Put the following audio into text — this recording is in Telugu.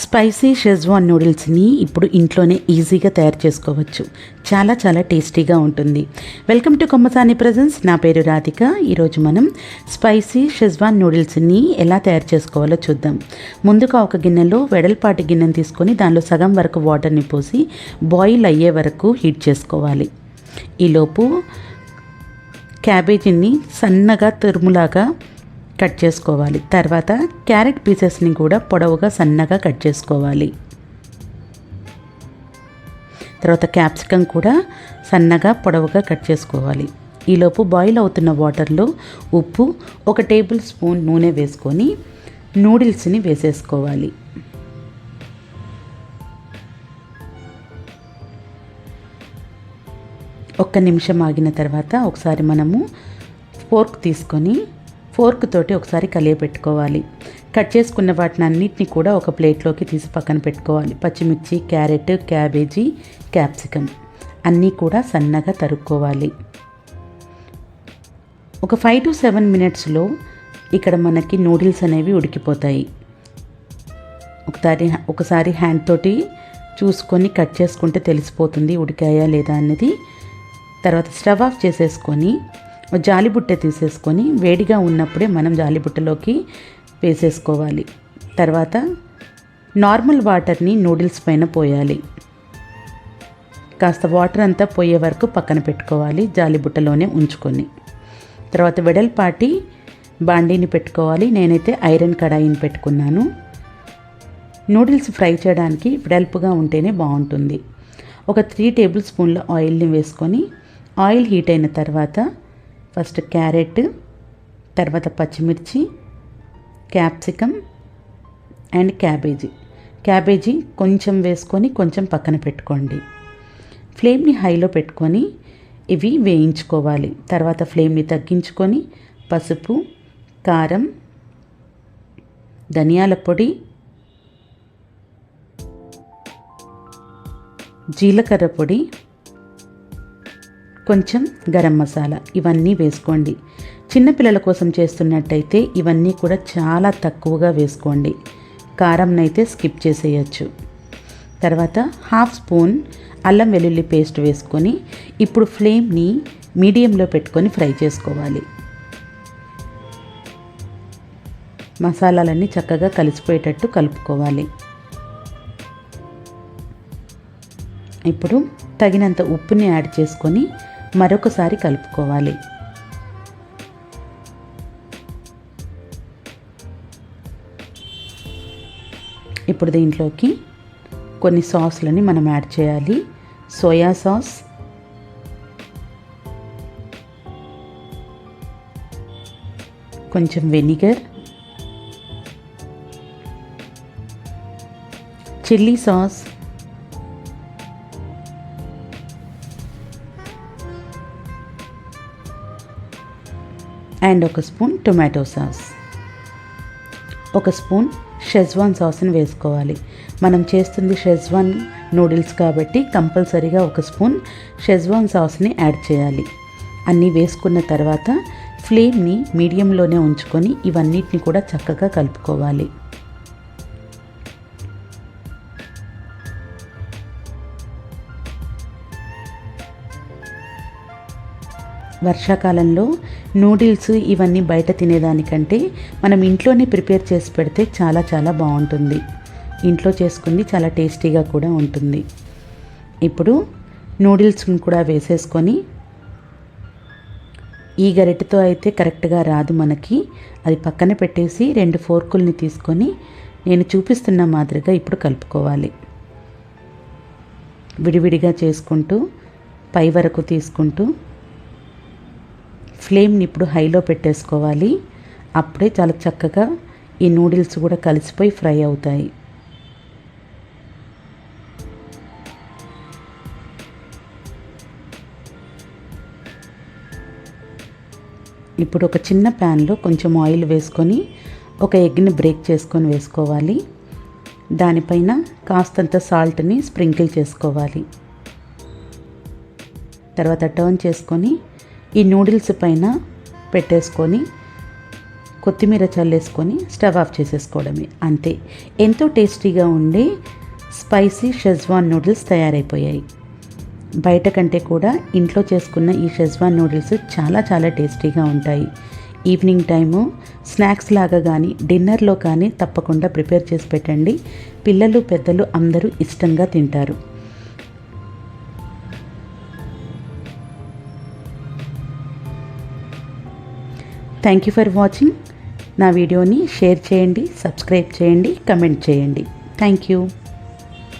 స్పైసీ షెజ్వాన్ నూడిల్స్ని ఇప్పుడు ఇంట్లోనే ఈజీగా తయారు చేసుకోవచ్చు. చాలా చాలా టేస్టీగా ఉంటుంది. Welcome to Kommasani presence. నా పేరు రాధిక. ఈరోజు మనం స్పైసీ షెజ్వాన్ నూడిల్స్ని ఎలా తయారు చేసుకోవాలో చూద్దాం. ముందుగా ఒక గిన్నెలో వెడల్పాటి గిన్నెని తీసుకొని దానిలో సగం వరకు వాటర్ని పోసి బాయిల్ అయ్యే వరకు హీట్ చేసుకోవాలి. ఈలోపు క్యాబేజీని సన్నగా తురుములాగా కట్ చేసుకోవాలి. తర్వాత క్యారెట్ పీసెస్ని కూడా పొడవుగా సన్నగా కట్ చేసుకోవాలి. తర్వాత క్యాప్సికమ్ కూడా సన్నగా పొడవుగా కట్ చేసుకోవాలి. ఈలోపు బాయిల్ అవుతున్న వాటర్లో ఉప్పు, 1 టేబుల్ స్పూన్ నూనె వేసుకొని నూడిల్స్ని వేసేసుకోవాలి. ఒక్క నిమిషం ఆగిన తర్వాత ఒకసారి మనము ఫోర్క్ తీసుకొని ఫోర్క్ తోటి ఒకసారి కలియపెట్టుకోవాలి. కట్ చేసుకున్న వాటిని అన్నిటిని కూడా ఒక ప్లేట్లోకి తీసి పక్కన పెట్టుకోవాలి. పచ్చిమిర్చి, క్యారెట్, క్యాబేజీ, క్యాప్సికమ్ అన్నీ కూడా సన్నగా తరుక్కోవాలి. ఒక 5 to 7 మినిట్స్లో ఇక్కడ మనకి నూడిల్స్ అనేవి ఉడికిపోతాయి. ఒకసారి హ్యాండ్ తోటి చూసుకొని కట్ చేసుకుంటే తెలిసిపోతుంది ఉడికాయా లేదా అన్నది. తర్వాత స్టవ్ ఆఫ్ చేసేసుకొని జాలిబుట్ట తీసేసుకొని వేడిగా ఉన్నప్పుడే మనం జాలిబుట్టలోకి వేసేసుకోవాలి. తర్వాత నార్మల్ వాటర్ని నూడిల్స్ పైన పోయాలి. కాస్త వాటర్ అంతా పోయే వరకు పక్కన పెట్టుకోవాలి, జాలిబుట్టలోనే ఉంచుకొని. తర్వాత వెడల్పాటి బాండీని పెట్టుకోవాలి. నేనైతే ఐరన్ కడాయిని పెట్టుకున్నాను. నూడిల్స్ ఫ్రై చేయడానికి వెడల్పుగా ఉంటేనే బాగుంటుంది. ఒక 3 టేబుల్ స్పూన్ల ఆయిల్ని వేసుకొని ఆయిల్ హీట్ అయిన తర్వాత ఫస్ట్ క్యారెట్, తర్వాత పచ్చిమిర్చి, క్యాప్సికమ్ అండ్ క్యాబేజీ కొంచెం వేసుకొని కొంచెం పక్కన పెట్టుకోండి. ఫ్లేమ్ని హైలో పెట్టుకొని ఇవి వేయించుకోవాలి. తర్వాత ఫ్లేమ్ని తగ్గించుకొని పసుపు, కారం, ధనియాల పొడి, జీలకర్ర పొడి, కొంచెం గరం మసాలా ఇవన్నీ వేసుకోండి. చిన్నపిల్లల కోసం చేస్తున్నట్టయితే ఇవన్నీ కూడా చాలా తక్కువగా వేసుకోండి. కారంనైతే స్కిప్ చేసేయచ్చు. తర్వాత 1/2 స్పూన్ అల్లం వెల్లుల్లి పేస్ట్ వేసుకొని ఇప్పుడు ఫ్లేమ్ని మీడియంలో పెట్టుకొని ఫ్రై చేసుకోవాలి. మసాలాలన్నీ చక్కగా కలిసిపోయేటట్టు కలుపుకోవాలి. ఇప్పుడు తగినంత ఉప్పుని యాడ్ చేసుకొని మరొకసారి కలుపుకోవాలి. ఇప్పుడు దీంట్లోకి కొన్ని సాస్లని మనం యాడ్ చేయాలి. సోయా సాస్, కొంచెం vinegar, chilli sauce, and 1 spoon tomato sauce, 1 spoon Schezwan సాస్ని వేసుకోవాలి. మనం చేస్తుంది షెజ్వాన్ నూడిల్స్ కాబట్టి కంపల్సరీగా 1 స్పూన్ షెజ్వాన్ సాస్ని యాడ్ చేయాలి. అన్నీ వేసుకున్న తర్వాత ఫ్లేమ్ని మీడియంలోనే ఉంచుకొని ఇవన్నిటిని కూడా చక్కగా కలుపుకోవాలి. వర్షాకాలంలో నూడిల్స్ ఇవన్నీ బయట తినేదానికంటే మనం ఇంట్లోనే ప్రిపేర్ చేసి పెడితే చాలా చాలా బాగుంటుంది. ఇంట్లో చేసుకుంది చాలా టేస్టీగా కూడా ఉంటుంది. ఇప్పుడు నూడిల్స్ని కూడా వేసేసుకొని ఈ గరిటెతో అయితే కరెక్ట్గా రాదు మనకి, అది పక్కన పెట్టేసి 2 ఫోర్కుల్ని తీసుకొని నేను చూపిస్తున్న మాదిరిగా ఇప్పుడు కలుపుకోవాలి. విడివిడిగా చేసుకుంటూ పై వరకు తీసుకుంటూ ఫ్లేమ్ని ఇప్పుడు హైలో పెట్టేసుకోవాలి. అప్పుడే చాలా చక్కగా ఈ నూడిల్స్ కూడా కలిసిపోయి ఫ్రై అవుతాయి. ఇప్పుడు ఒక చిన్న ప్యాన్లో కొంచెం ఆయిల్ వేసుకొని ఒక ఎగ్ని బ్రేక్ చేసుకొని వేసుకోవాలి. దానిపైన కాస్తంత సాల్ట్ని స్ప్రింకిల్ చేసుకోవాలి. తర్వాత టర్న్ చేసుకొని ఈ నూడిల్స్ పైన పెట్టేసుకొని కొత్తిమీర చల్లేసుకొని స్టవ్ ఆఫ్ చేసేసుకోవడమే, అంతే. ఎంతో టేస్టీగా ఉండే స్పైసీ షెజ్వాన్ నూడిల్స్ తయారైపోయాయి. బయట కంటే కూడా ఇంట్లో చేసుకున్న ఈ షెజ్వాన్ నూడిల్స్ చాలా చాలా టేస్టీగా ఉంటాయి. ఈవినింగ్ టైము స్నాక్స్ లాగా కానీ డిన్నర్లో కానీ తప్పకుండా ప్రిపేర్ చేసి పెట్టండి. పిల్లలు పెద్దలు అందరూ ఇష్టంగా తింటారు. Thank you for watching. నా వీడియోని షేర్ చేయండి, సబ్స్క్రైబ్ చేయండి, కమెంట్ చేయండి. Thank you.